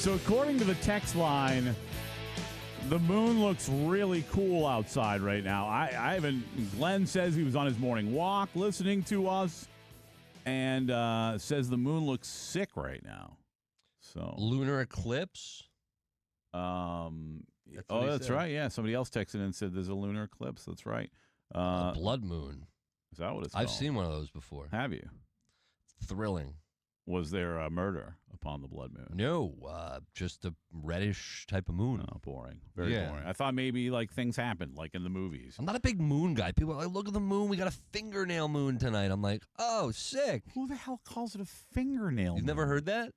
So according to the text line, the moon looks really cool outside right now. I haven't. Glenn says he was on his morning walk listening to us, and says the moon looks sick right now. So lunar eclipse. That's right. Yeah, somebody else texted and said there's a lunar eclipse. That's right. A blood moon. Is that what it's called? I've seen one of those before. Have you? Thrilling. Was there a murder upon the blood moon? No, just a reddish type of moon. Oh, boring. Very boring. I thought maybe like things happened, like in the movies. I'm not a big moon guy. People are like, look at the moon. We got a fingernail moon tonight. I'm like, oh, sick. Who the hell calls it a fingernail moon? You've never heard that?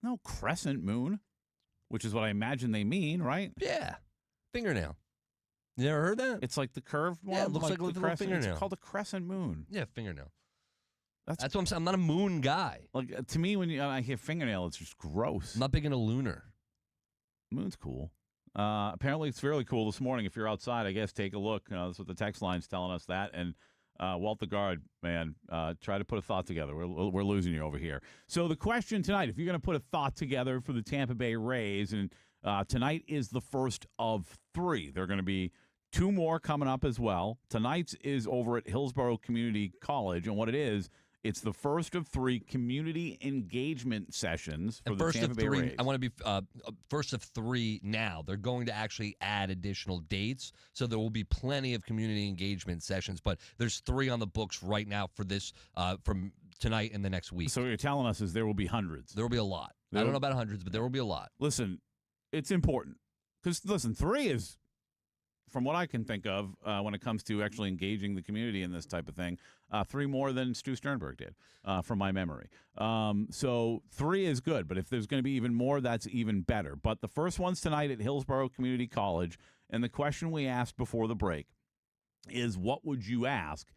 No, crescent moon, which is what I imagine they mean, right? Yeah. Fingernail. You never heard that? It's like the curved one? Yeah, it looks like a little fingernail. It's called a crescent moon. Yeah, fingernail. That's what I'm saying. I'm not a moon guy. Like to me, when I hear fingernail, it's just gross. I'm not big into lunar. Moon's cool. Apparently, it's fairly cool this morning. If you're outside, I guess take a look. That's what the text line's telling us that. And Walt the Guard, man, try to put a thought together. We're losing you over here. So the question tonight, if you're going to put a thought together for the Tampa Bay Rays, and tonight is the first of 3. There are going to be 2 more coming up as well. Tonight's is over at Hillsborough Community College, and what it is, it's the first of 3 community engagement sessions for the Tampa Bay Rays. I want to be first of 3 now. They're going to actually add additional dates, so there will be plenty of community engagement sessions. But there's 3 on the books right now for this from tonight and the next week. So what you're telling us is there will be hundreds. There will be a lot. I don't know about hundreds, but there will be a lot. Listen, it's important because 3 is, from what I can think of, when it comes to actually engaging the community in this type of thing, 3 more than Stu Sternberg did, from my memory. So 3 is good, but if there's going to be even more, that's even better. But the first one's tonight at Hillsborough Community College, and the question we asked before the break is, what would you ask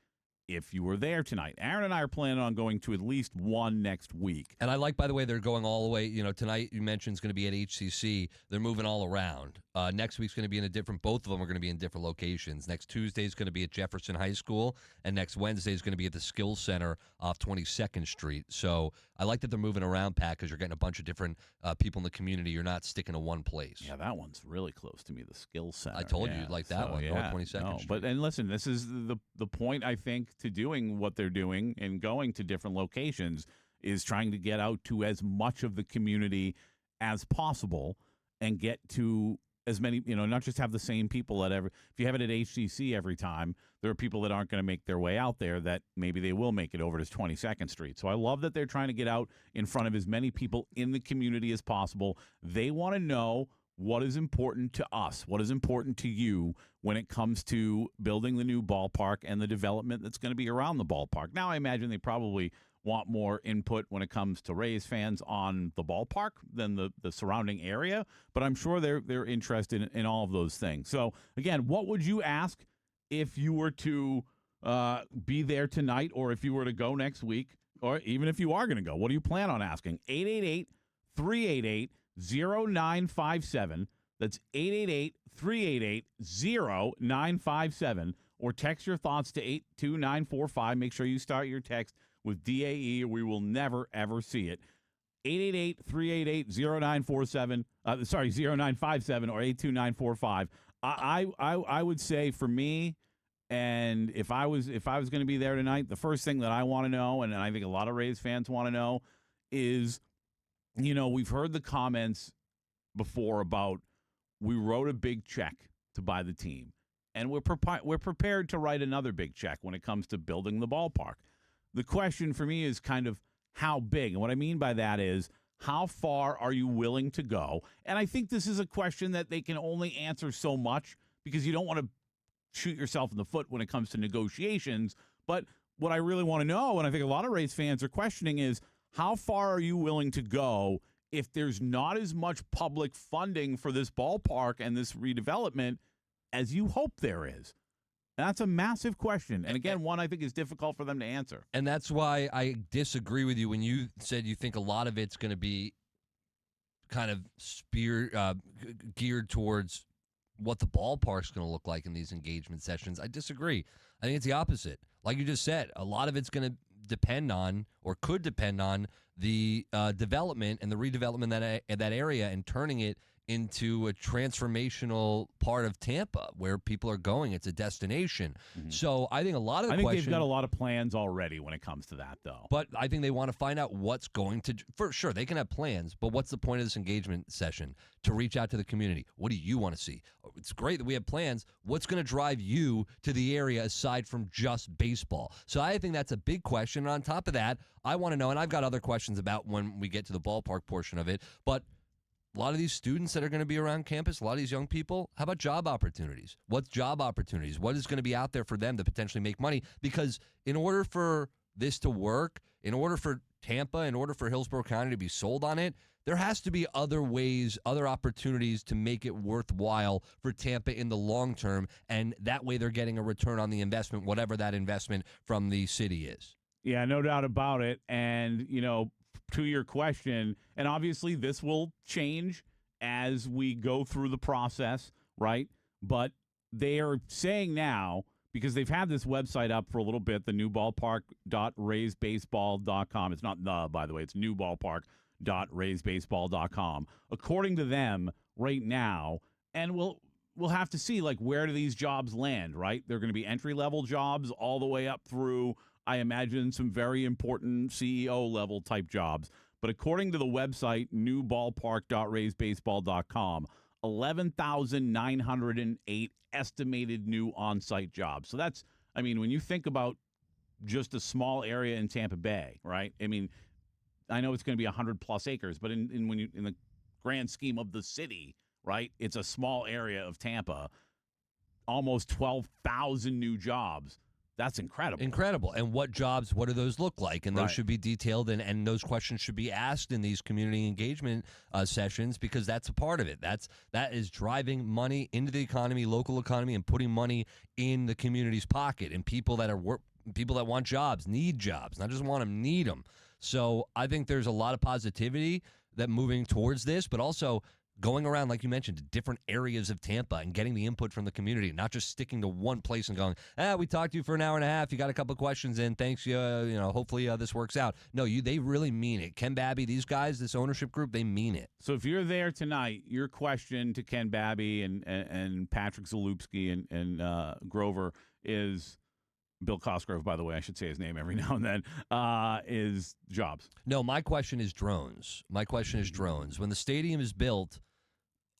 if you were there tonight? Aaron and I are planning on going to at least one next week. And I like, by the way, they're going all the way. Tonight you mentioned it's going to be at HCC. They're moving all around. Next week's going to be in a different, both of them are going to be in different locations. Next Tuesday is going to be at Jefferson High School, and next Wednesday is going to be at the Skills Center off 22nd Street. So I like that they're moving around, Pat, because you're getting a bunch of different people in the community. You're not sticking to one place. Yeah, that one's really close to me, the Skills Center. I told you you'd like that one, North 22nd Street. But, and listen, this is the point, I think, to doing what they're doing and going to different locations is trying to get out to as much of the community as possible and get to as many, not just have the same people if you have it at HCC every time, there are people that aren't going to make their way out there that maybe they will make it over to 22nd Street. So I love that they're trying to get out in front of as many people in the community as possible. They want to know what is important to us, what is important to you when it comes to building the new ballpark and the development that's going to be around the ballpark. Now, I imagine they probably want more input when it comes to Rays fans on the ballpark than the surrounding area, but I'm sure they're interested in all of those things. So, again, what would you ask if you were to be there tonight, or if you were to go next week, or even if you are going to go? What do you plan on asking? 888-388-0957. That's 888-388-0957. Or text your thoughts to 82945. Make sure you start your text with DAE, or we will never, ever see it. 888-388-0957. 0957 or 82945. I would say for me, and if I was going to be there tonight, the first thing that I want to know, and I think a lot of Rays fans want to know, is, we've heard the comments before about we wrote a big check to buy the team, and we're prepared to write another big check when it comes to building the ballpark. The question for me is kind of how big, and what I mean by that is how far are you willing to go? And I think this is a question that they can only answer so much because you don't want to shoot yourself in the foot when it comes to negotiations. But what I really want to know, and I think a lot of Rays fans are questioning, is how far are you willing to go if there's not as much public funding for this ballpark and this redevelopment as you hope there is? And that's a massive question. And again, one I think is difficult for them to answer. And that's why I disagree with you when you said you think a lot of it's going to be kind of geared towards what the ballpark's going to look like in these engagement sessions. I disagree. I think it's the opposite. Like you just said, a lot of it's going to depend on, or could depend on, the development and the redevelopment of that area and turning it into a transformational part of Tampa where people are going. It's a destination. So I think a lot of the I think question, they've got a lot of plans already when it comes to that, though. but I think they want to find out what's going to, for sure, they can have plans, but what's the point of this engagement session? To reach out to the community. What do you want to see? It's great that we have plans. What's going to drive you to the area aside from just baseball? So I think that's a big question. And on top of that, I want to know, and I've got other questions about when we get to the ballpark portion of it, but a lot of these students that are going to be around campus, a lot of these young people, how about job opportunities? What's job opportunities? What is going to be out there for them to potentially make money? Because in order for this to work, in order for Tampa, in order for Hillsborough County to be sold on it, there has to be other ways, other opportunities to make it worthwhile for Tampa in the long term, and that way they're getting a return on the investment, whatever that investment from the city is. Yeah, no doubt about it. And, to your question, and obviously this will change as we go through the process, right? But they are saying now, because they've had this website up for a little bit, the newballpark.raisebaseball.com. It's not the, by the way, it's newballpark.raisebaseball.com. According to them right now, and we'll have to see, like, where do these jobs land, right? They're going to be entry-level jobs all the way up through, I imagine, some very important CEO level type jobs. But according to the website, newballpark.raisebaseball.com, 11,908 estimated new on-site jobs. So that's, I mean, when you think about just a small area in Tampa Bay, right? I mean, I know it's going to be 100+ acres, but in the grand scheme of the city, right? It's a small area of Tampa, almost 12,000 new jobs. That's incredible. Incredible. And what jobs, what do those look like? And those Right. should be detailed, and those questions should be asked in these community engagement sessions, because that's a part of it. That is driving money into the economy, local economy, and putting money in the community's pocket. And people that want jobs, need jobs, not just want them, need them. So I think there's a lot of positivity that moving towards this, but also going around, like you mentioned, to different areas of Tampa and getting the input from the community, not just sticking to one place and going, we talked to you for an hour and a half. You got a couple of questions in. Thanks. Hopefully they works out. No, they really mean it. Ken Babby, these guys, this ownership group, they mean it. So if you're there tonight, your question to Ken Babby and Patrick Zalupski and Grover is, Bill Cosgrove, by the way, I should say his name every now and then, is jobs. No, my question is drones. When the stadium is built,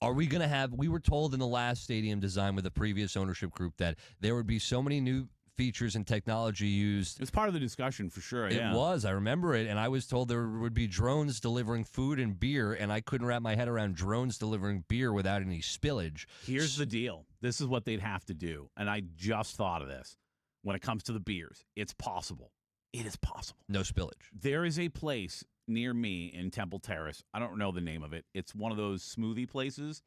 are we going to have, we were told in the last stadium design with the previous ownership group that there would be so many new features and technology used. It's part of the discussion for sure. It was. I remember it. And I was told there would be drones delivering food and beer, and I couldn't wrap my head around drones delivering beer without any spillage. Here's the deal. This is what they'd have to do. And I just thought of this. When it comes to the beers, it's possible. It is possible. No spillage. There is a place near me in Temple Terrace. I don't know the name of it. It's one of those smoothie places.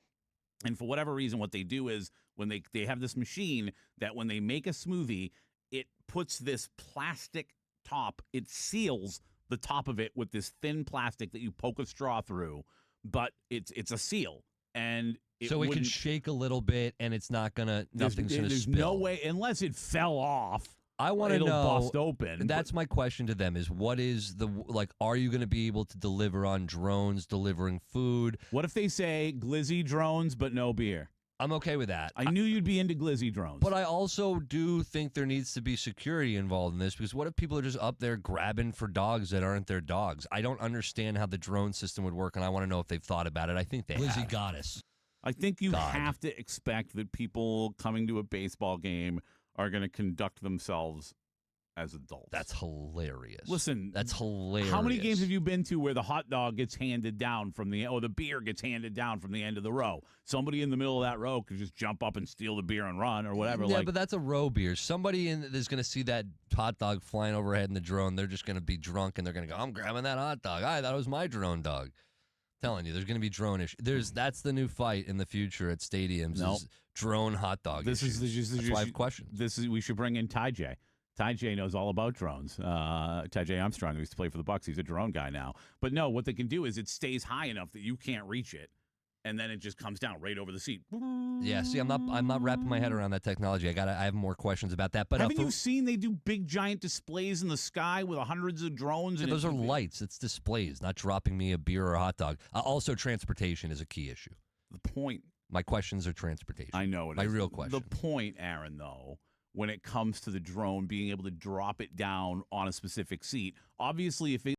And for whatever reason, what they do is when they have this machine that when they make a smoothie, it puts this plastic top. It seals the top of it with this thin plastic that you poke a straw through. But it's a seal. And it can shake a little bit, and it's not gonna. Nothing's gonna there's spill. no way unless it fell off. I want to it'll know. bust open. And that's my question to them: is what is the Are you going to be able to deliver on drones delivering food? What if they say glizzy drones but no beer? I'm okay with that. I knew you'd be into glizzy drones. But I also do think there needs to be security involved in this, because what if people are just up there grabbing for dogs that aren't their dogs? I don't understand how the drone system would work, and I want to know if they've thought about it. I think they Glizzy have. goddess. I think you God. have to expect that people coming to a baseball game are going to conduct themselves as adults. That's hilarious. Listen, That's hilarious. how many games have you been to where the hot dog gets handed down from the beer gets handed down from the end of the row? Somebody in the middle of that row could just jump up and steal the beer and run or whatever. Yeah, but that's a row beer. Somebody is going to see that hot dog flying overhead in the drone. They're just going to be drunk, and they're going to go, I'm grabbing that hot dog. I thought it was my drone dog. Telling you, there's going to be drone issues. That's the new fight in the future at stadiums. Nope. Is drone hot dog issues. That's why I have questions. We should bring in Ty J. Ty J knows all about drones. Ty J Armstrong, who used to play for the Bucks, he's a drone guy now. But no, what they can do is it stays high enough that you can't reach it. and then it just comes down right over the seat. Yeah, see, I'm not wrapping my head around that technology. I have more questions about that. But haven't you seen they do big giant displays in the sky with hundreds of drones? Yeah, and those are lights. It's displays, not dropping me a beer or a hot dog. Also, transportation is a key issue. The point. My questions are transportation. I know it. My real question. The point, Aaron, though, when it comes to the drone being able to drop it down on a specific seat, obviously, if it